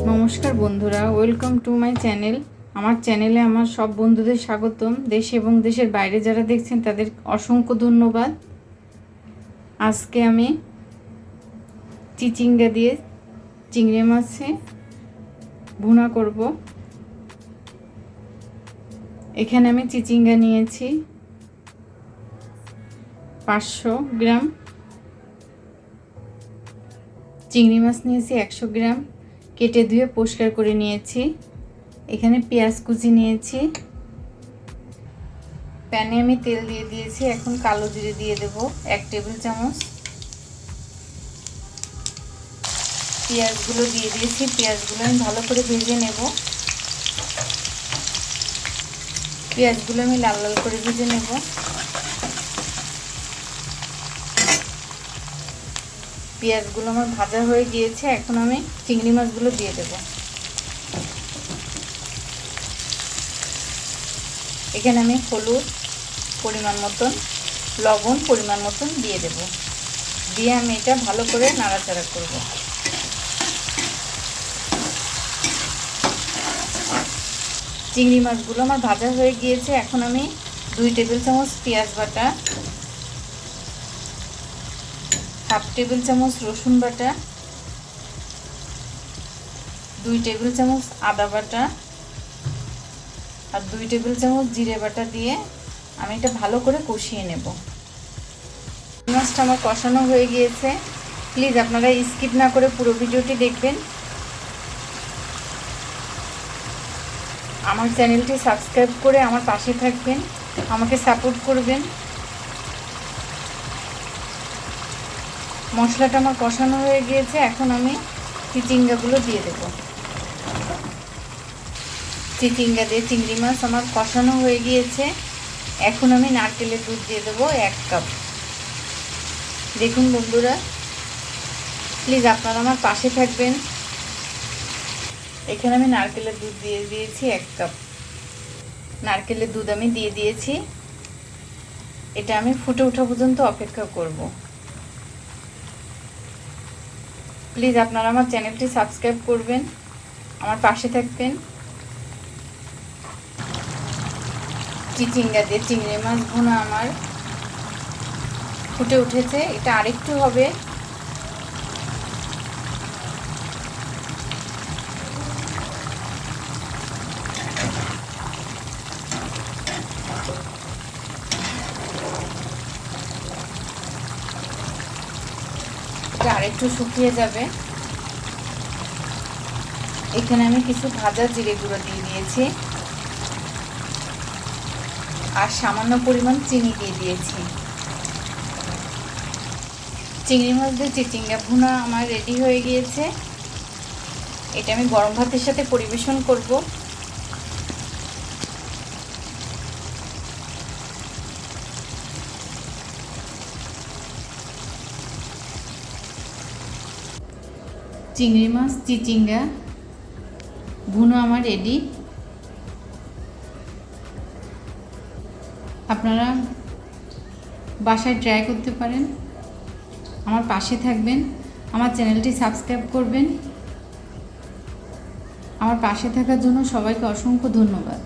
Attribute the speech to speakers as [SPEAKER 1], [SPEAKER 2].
[SPEAKER 1] নমস্কার বন্ধুরা, welcome to my channel. আমার চ্যানেলে আমার সব বন্ধুদের স্বাগতম। দেশে এবং দেশের বাইরে যারা দেখছেন তাদের অসংখ্য ধন্যবাদ। আজকে আমি চিচিঙ্গা দিয়ে চিংড়ি মাছে ভুনা করব। এখানে আমি চিচিঙ্গা নিয়েছি 500 গ্রাম, চিংড়ি মাছ নিয়েছি 100 গ্রাম, কেটে ধুয়ে পরিষ্কার করে নিয়েছি। এখানে পেঁয়াজ কুচি নিয়েছি। প্যানে আমি তেল দিয়ে দিয়েছি। এখন কালো জিরে দিয়ে দেব 1 টেবিল চামচ। পেঁয়াজগুলো দিয়ে দিয়েছি। পেঁয়াজগুলো আমি ভালো করে ভেজে নেব। পেঁয়াজগুলো আমি লাল লাল করে ভেজে নেব। পেঁয়াজগুলো আমার ভাজা হয়ে গিয়েছে। এখন আমি চিংড়ি মাছগুলো দিয়ে দেব। এখানে আমি হলুদ পরিমাণ মতন, লবণ পরিমাণ মতন দিয়ে দেব। দিয়ে আমি এটা ভালো করে নাড়াচাড়া করব। চিংড়ি মাছগুলো আমার ভাজা হয়ে গিয়েছে। এখন আমি 2 টেবিল চামচ পেঁয়াজ বাটা, 1/2 টেবিল চামচ রসুন বাটা, 2 টেবিল চামচ আদা বাটা আর 2 টেবিল চামচ জিরে বাটা দিয়ে আমি এটা ভালো করে কষিয়ে নেব। মাছটা আমার কষানো হয়ে গিয়েছে। প্লিজ আপনারা স্কিপ না করে পুরো ভিডিওটি দেখবেন। আমার চ্যানেলটি সাবস্ক্রাইব করে আমার পাশে থাকবেন, আমাকে সাপোর্ট করবেন। মশলাটা আমার কষানো হয়ে গিয়েছে। এখন আমি চিচিঙ্গাগুলো দিয়ে দেব। চিচিঙ্গা দিয়ে চিংড়ি মাছ আমার কষানো হয়ে গিয়েছে। এখন আমি নারকেলের দুধ দিয়ে দেবো 1 কাপ। দেখুন বন্ধুরা, প্লিজ আপনারা আমার পাশে থাকবেন। এখানে আমি নারকেলের দুধ দিয়ে দিয়েছি 1 কাপ। নারকেলের দুধ আমি দিয়ে দিয়েছি। এটা আমি ফুটে ওঠা পর্যন্ত অপেক্ষা করব। প্লিজ আপনারা আমার চ্যানেলটি সাবস্ক্রাইব করবেন, আমার পাশে থাকবেন। চিচিঙ্গা দিয়ে চিংড়ি মাছ ভুনা আমার ফুটে উঠেছে। এটা আরেকটু হবে। এটা আরেকটু শুকিয়ে যাবে। এখানে আমি কিছু ভাজা জিরে গুঁড়ো দিয়ে দিয়েছি আর সামান্য পরিমাণ চিনি দিয়ে দিয়েছি। চিংড়ি মাছ দিয়ে চিচিঙ্গা ভুনা আমার রেডি হয়ে গিয়েছে। এটা আমি গরম ভাতের সাথে পরিবেশন করব। চিংড়ি মাছ চিচিঙ্গা ভুনা আমার রেডি। আপনারা বাসায় ট্রাই করতে পারেন, আমার পাশে থাকবেন, আমার চ্যানেলটি সাবস্ক্রাইব করবেন। আমার পাশে থাকার জন্য সবাইকে অসংখ্য ধন্যবাদ।